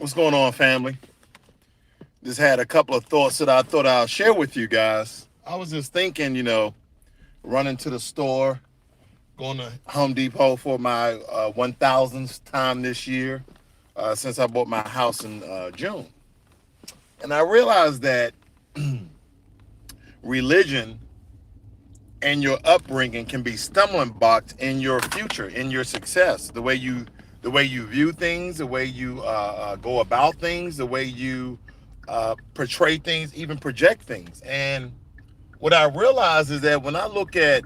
What's going on, family? Just had a couple of thoughts that I thought I'll share with you guys. I was just thinking, running to the store, going to Home Depot for my 1000th time this year since I bought my house in June. And I realized that religion and your upbringing can be stumbling blocks in your future, in your success, the way you view things, the way you go about things, the way you portray things, even project things. And what I realize is that when I look at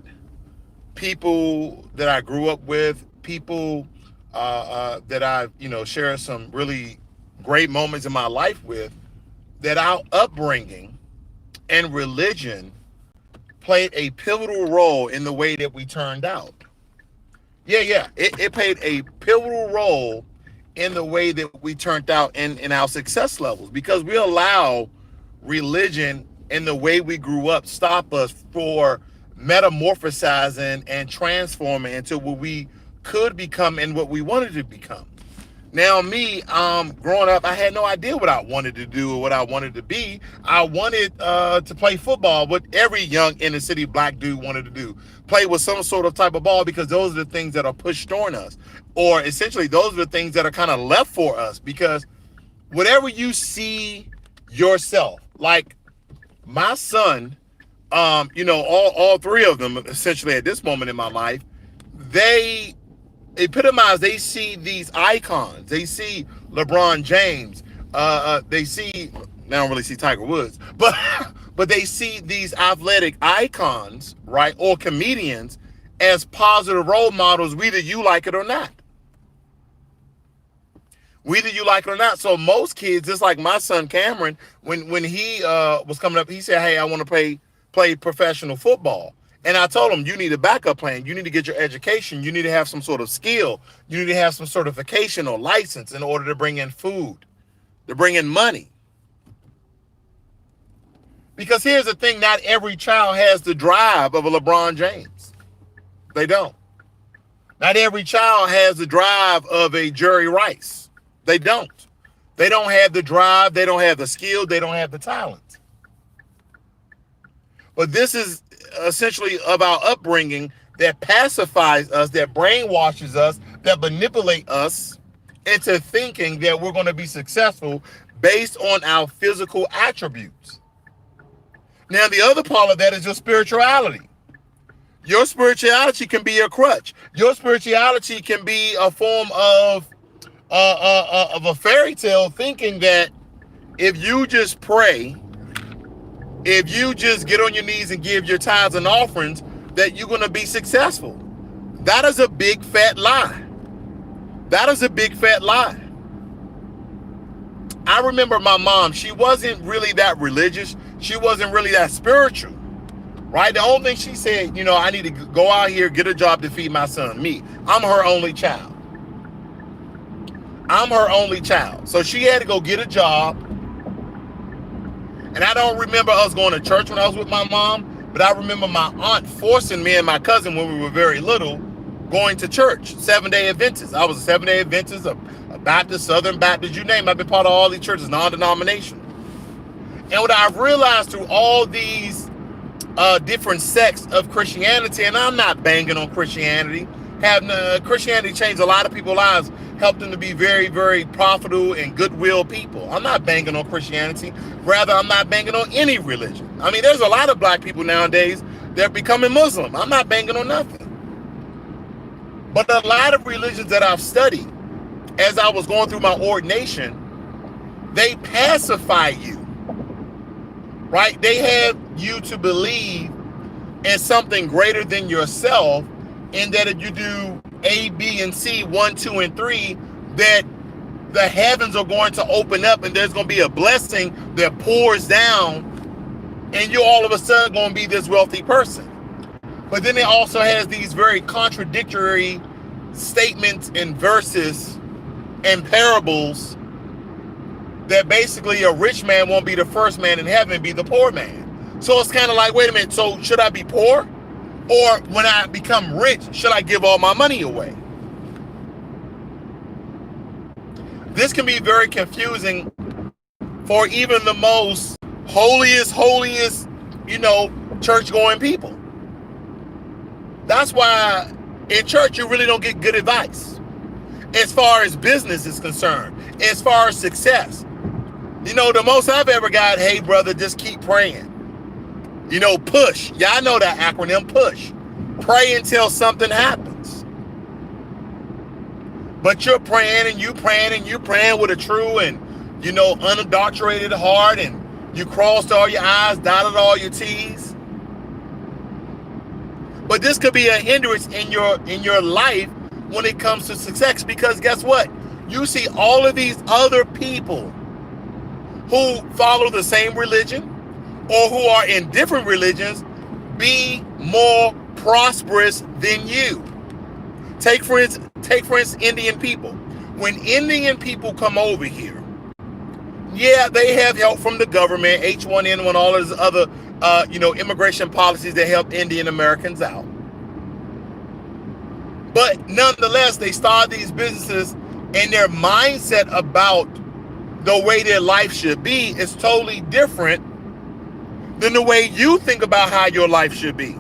people that I grew up with, people that I've shared some really great moments in my life with, that our upbringing and religion played a pivotal role in the way that we turned out. Yeah. It played a pivotal role in the way that we turned out in our success levels, because we allow religion and the way we grew up stop us for metamorphosizing and transforming into what we could become and what we wanted to become. Now, me, growing up, I had no idea what I wanted to do or what I wanted to be. I wanted to play football, what every young inner city black dude wanted to do. Play with some sort of type of ball, because those are the things that are pushed on us. Or essentially, those are the things that are kind of left for us, because whatever you see yourself, like my son, all three of them, essentially at this moment in my life, they epitomize. They see these icons. They see LeBron James. They see, they don't really see Tiger Woods, but they see these athletic icons, right, or comedians as positive role models, whether you like it or not. Whether you like it or not. So most kids, just like my son Cameron, when he was coming up, he said, "Hey, I want to play professional football." And I told him, you need a backup plan. You need to get your education. You need to have some sort of skill. You need to have some certification or license in order to bring in food, to bring in money. Because here's the thing, not every child has the drive of a LeBron James. They don't. Not every child has the drive of a Jerry Rice. They don't. They don't have the drive. They don't have the skill. They don't have the talent. But this is essentially of our upbringing that pacifies us, that brainwashes us, that manipulate us into thinking that we're going to be successful based on our physical attributes. Now, the other part of that is your spirituality. Your spirituality can be a crutch. Your spirituality can be a form of a fairy tale, thinking that if you just pray, if you just get on your knees and give your tithes and offerings, that you're going to be successful. That is a big fat lie. That is a big fat lie. I remember my mom, she wasn't really that religious. She wasn't really that spiritual, right? The only thing she said, I need to go out here, get a job to feed my son, me. I'm her only child. I'm her only child. So she had to go get a job. And I don't remember us going to church when I was with my mom, but I remember my aunt forcing me and my cousin when we were very little going to church, Seventh-day Adventist. I was a Seventh-day Adventist, a Baptist, Southern Baptist, you name it. I've been part of all these churches, non-denominational. And what I've realized through all these different sects of Christianity, and I'm not banging on Christianity, Christianity changed a lot of people's lives, helped them to be very, very profitable and goodwill people. I'm not banging on Christianity. Rather, I'm not banging on any religion. I mean, there's a lot of black people nowadays that are becoming Muslim. I'm not banging on nothing. But a lot of religions that I've studied, as I was going through my ordination, they pacify you, right? They have you to believe in something greater than yourself, and that if you do A, B, and C, 1, 2, and 3, that the heavens are going to open up and there's going to be a blessing that pours down, and you're all of a sudden going to be this wealthy person. But then it also has these very contradictory statements and verses and parables that basically a rich man won't be the first man in heaven, be the poor man. So it's kind of like, wait a minute, so should I be poor? Or when I become rich, should I give all my money away? This can be very confusing for even the most holiest, church going people. That's why in church you really don't get good advice as far as business is concerned, as far as success. The most I've ever got, hey brother, just keep praying. Push. Yeah, I know that acronym, push. Pray until something happens. But you're praying and you praying with a true and, unadulterated heart, and you crossed all your I's, dotted all your T's. But this could be a hindrance in your life when it comes to success, because guess what? You see all of these other people who follow the same religion or who are in different religions be more prosperous than you. Take for instance Indian people. When Indian people come over here, yeah, they have help from the government, H1N1, all those other immigration policies that help Indian Americans out. But nonetheless, they start these businesses, and their mindset about the way their life should be is totally different than the way you think about how your life should be.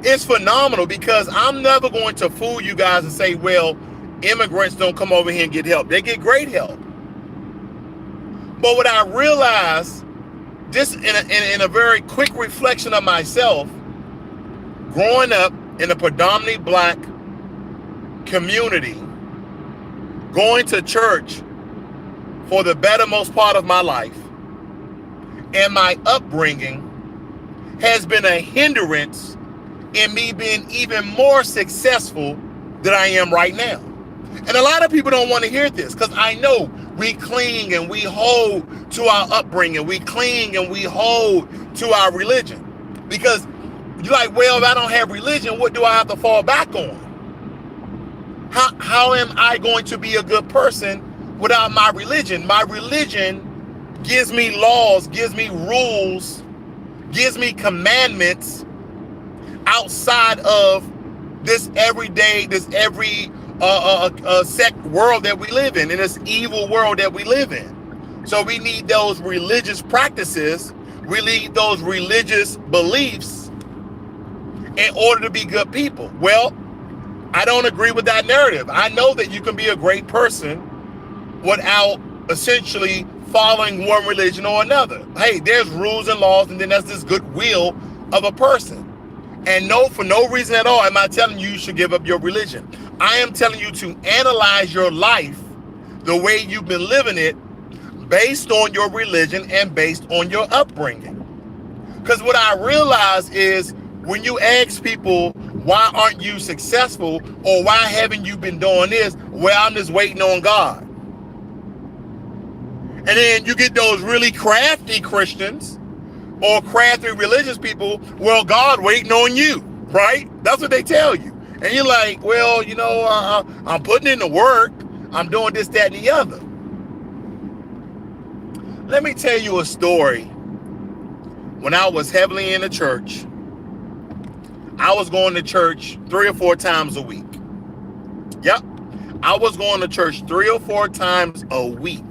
It's phenomenal, because I'm never going to fool you guys and say, well, immigrants don't come over here and get help. They get great help. But what I realized, just in a very quick reflection of myself, growing up in a predominantly black community, going to church for the bettermost part of my life, and my upbringing has been a hindrance in me being even more successful than I am right now. And a lot of people don't want to hear this, because I know we cling and we hold to our upbringing. We cling and we hold to our religion. Because you're like, well, if I don't have religion, what do I have to fall back on? How am I going to be a good person without my religion? My religion gives me laws, gives me rules, gives me commandments outside of this everyday, this every sect world that we live in this evil world that we live in. So we need those religious practices, we need those religious beliefs in order to be good people. Well, I don't agree with that narrative. I know that you can be a great person without essentially following one religion or another. Hey, there's rules and laws, and then that's this goodwill of a person. And no, for no reason at all am I telling you should give up your religion. I am telling you to analyze your life the way you've been living it based on your religion and based on your upbringing. Because what I realize is when you ask people, why aren't you successful, or why haven't you been doing this? Well, I'm just waiting on God. And then you get those really crafty Christians or crafty religious people, well, God waiting on you, right? That's what they tell you. And you're like, well, I'm putting in the work. I'm doing this, that, and the other. Let me tell you a story. When I was heavily in the church, I was going to church 3 or 4 times a week. Yep. I was going to church 3 or 4 times a week.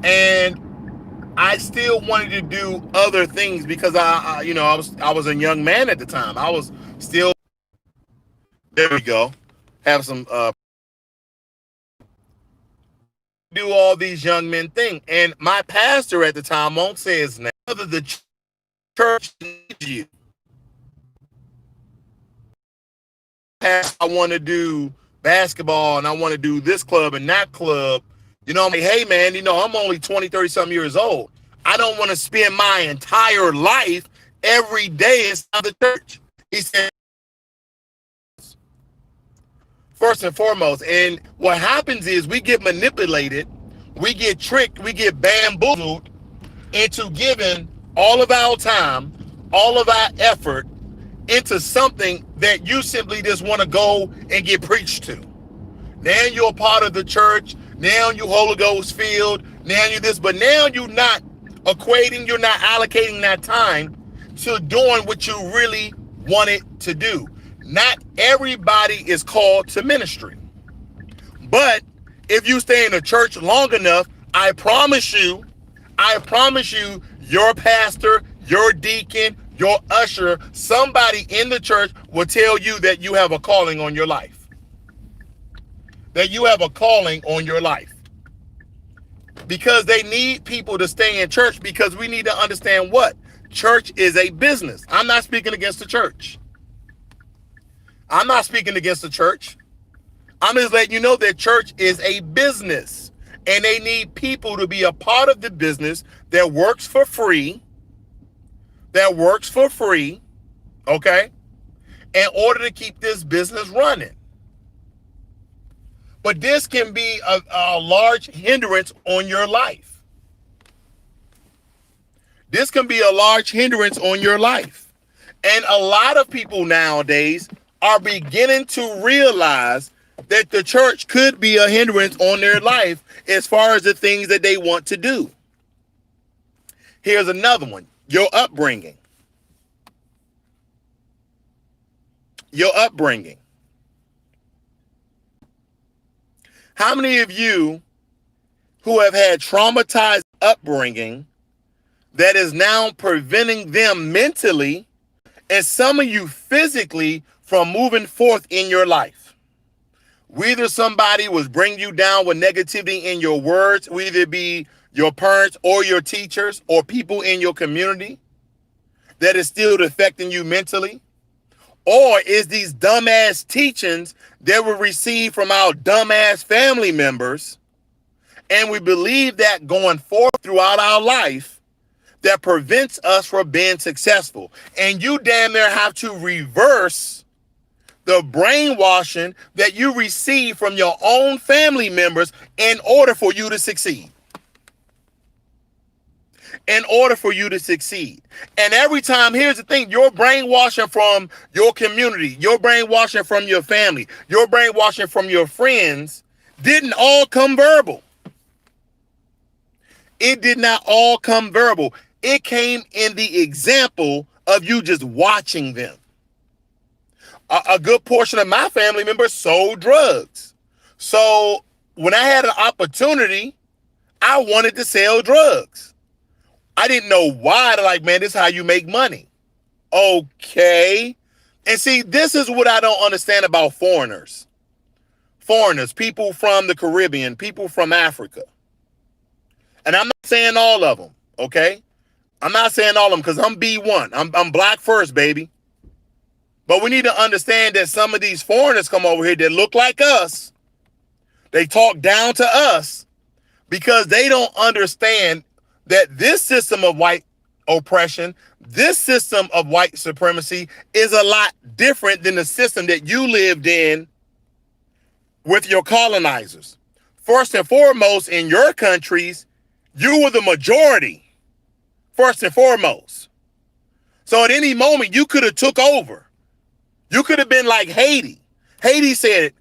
And I still wanted to do other things because I was a young man at the time. I was still, there we go, have some do all these young men thing. And my pastor at the time won't say his name. The church needs you. I want to do basketball and I want to do this club and that club. I'm like, hey man, I'm only 20, 30 something years old. I don't want to spend my entire life every day inside the church. He said, first and foremost, and what happens is we get manipulated, we get tricked, we get bamboozled into giving all of our time, all of our effort into something that you simply just want to go and get preached to. Now you're a part of the church. Now you Holy Ghost filled. Now you this, but now you're not equating, you're not allocating that time to doing what you really wanted to do. Not everybody is called to ministry, but If you stay in the church long enough, I promise you, your pastor, your deacon, your usher, somebody in the church will tell you that you have a calling on your life. That you have a calling on your life. Because they need people to stay in church, because we need to understand what? Church is a business. I'm not speaking against the church. I'm not speaking against the church. I'm just letting you know that church is a business, and they need people to be a part of the business that works for free, okay, in order to keep this business running. But this can be a large hindrance on your life. This can be a large hindrance on your life. And a lot of people nowadays are beginning to realize that the church could be a hindrance on their life as far as the things that they want to do. Here's another one. Your upbringing. Your upbringing. How many of you who have had traumatized upbringing that is now preventing them mentally, and some of you physically, from moving forth in your life? Whether somebody was bringing you down with negativity in your words, whether it be your parents or your teachers or people in your community that is still affecting you mentally, or is these dumbass teachings that we receive from our dumbass family members, and we believe that going forth throughout our life, that prevents us from being successful. And you damn near have to reverse the brainwashing that you receive from your own family members in order for you to succeed. In order for you to succeed. And every time, here's the thing, your brainwashing from your community, your brainwashing from your family, your brainwashing from your friends didn't all come verbal. It did not all come verbal. It came in the example of you just watching them. A good portion of my family members sold drugs. So when I had an opportunity, I wanted to sell drugs. I didn't know why. They're like, man, this is how you make money. Okay. And see, this is what I don't understand about foreigners. Foreigners, people from the Caribbean, people from Africa. And I'm not saying all of them, okay? I'm not saying all of them because I'm B1. I'm black first, baby. But we need to understand that some of these foreigners come over here that look like us. They talk down to us because they don't understand that this system of white oppression, this system of white supremacy is a lot different than the system that you lived in with your colonizers. First and foremost, in your countries, you were the majority, first and foremost. So at any moment, you could have took over. You could have been like Haiti. Haiti said,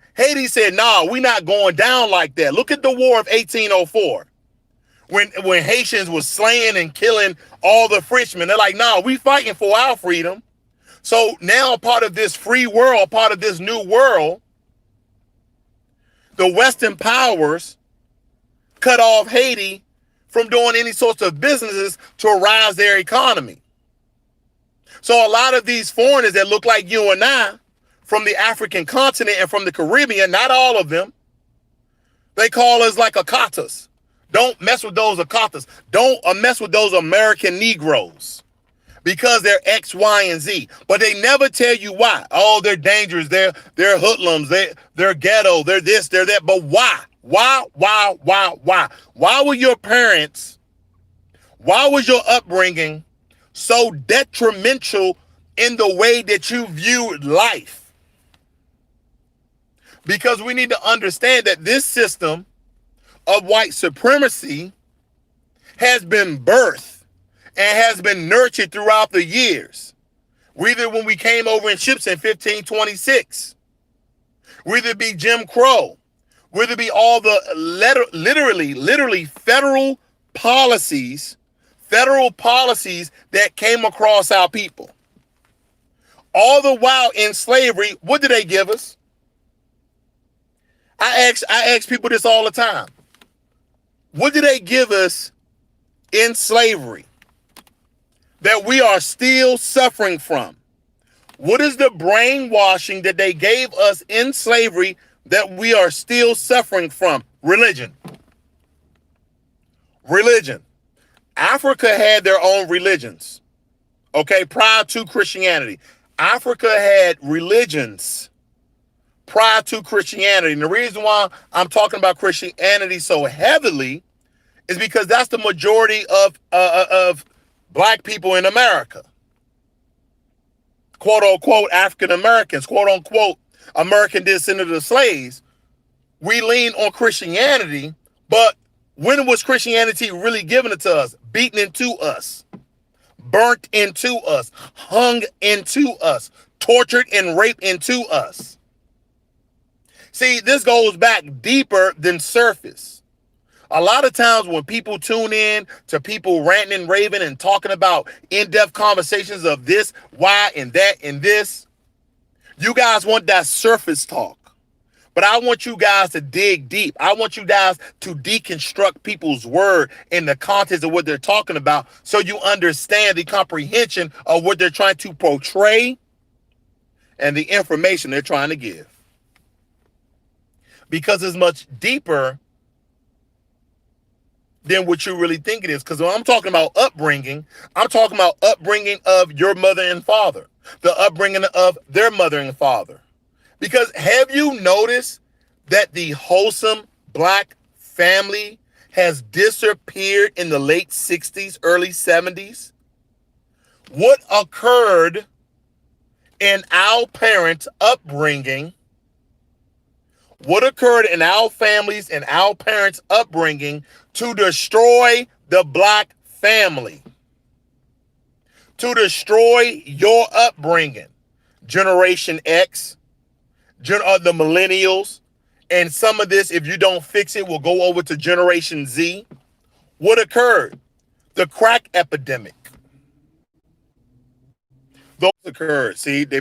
nah, we're not going down like that. Look at the War of 1804. When Haitians was slaying and killing all the Frenchmen. They're like, nah, we fighting for our freedom. So now part of this free world, part of this new world, the Western powers cut off Haiti from doing any sorts of businesses to rise their economy. So a lot of these foreigners that look like you and I from the African continent and from the Caribbean, not all of them, they call us like Akatas. Don't mess with those Akatas. Don't mess with those American Negroes because they're X, Y, and Z. But they never tell you why. Oh, they're dangerous. They're hoodlums. They're ghetto. They're this, they're that. But why? Why? Why were your parents, why was your upbringing so detrimental in the way that you viewed life? Because we need to understand that this system of white supremacy has been birthed and has been nurtured throughout the years. Whether when we came over in ships in 1526, whether it be Jim Crow, whether it be all the literally federal policies that came across our people. All the while in slavery, what did they give us? I ask people this all the time. What did they give us in slavery that we are still suffering from? What is the brainwashing that they gave us in slavery that we are still suffering from? Religion. Religion. Africa had their own religions, okay, prior to Christianity. Africa had religions prior to Christianity. And the reason why I'm talking about Christianity so heavily is because that's the majority of black people in America. Quote unquote African Americans, quote unquote American descendants of slaves. We lean on Christianity, but when was Christianity really given it to us? Beaten into us, burnt into us, hung into us, tortured and raped into us. See, this goes back deeper than surface. A lot of times when people tune in to people ranting and raving and talking about in-depth conversations of this, why, and that, and this, you guys want that surface talk. But I want you guys to dig deep. I want you guys to deconstruct people's word in the context of what they're talking about so you understand the comprehension of what they're trying to portray and the information they're trying to give. Because it's much deeper than what you really think it is. Because when I'm talking about upbringing, I'm talking about upbringing of your mother and father, the upbringing of their mother and father. Because have you noticed that the wholesome black family has disappeared in the late 60s, early 70s? What occurred in our parents' upbringing? What occurred in our families and our parents' upbringing to destroy the black family? To destroy your upbringing? Generation X, the millennials, and some of this, if you don't fix it, will go over to Generation Z. What occurred? The crack epidemic. Those occurred. See, they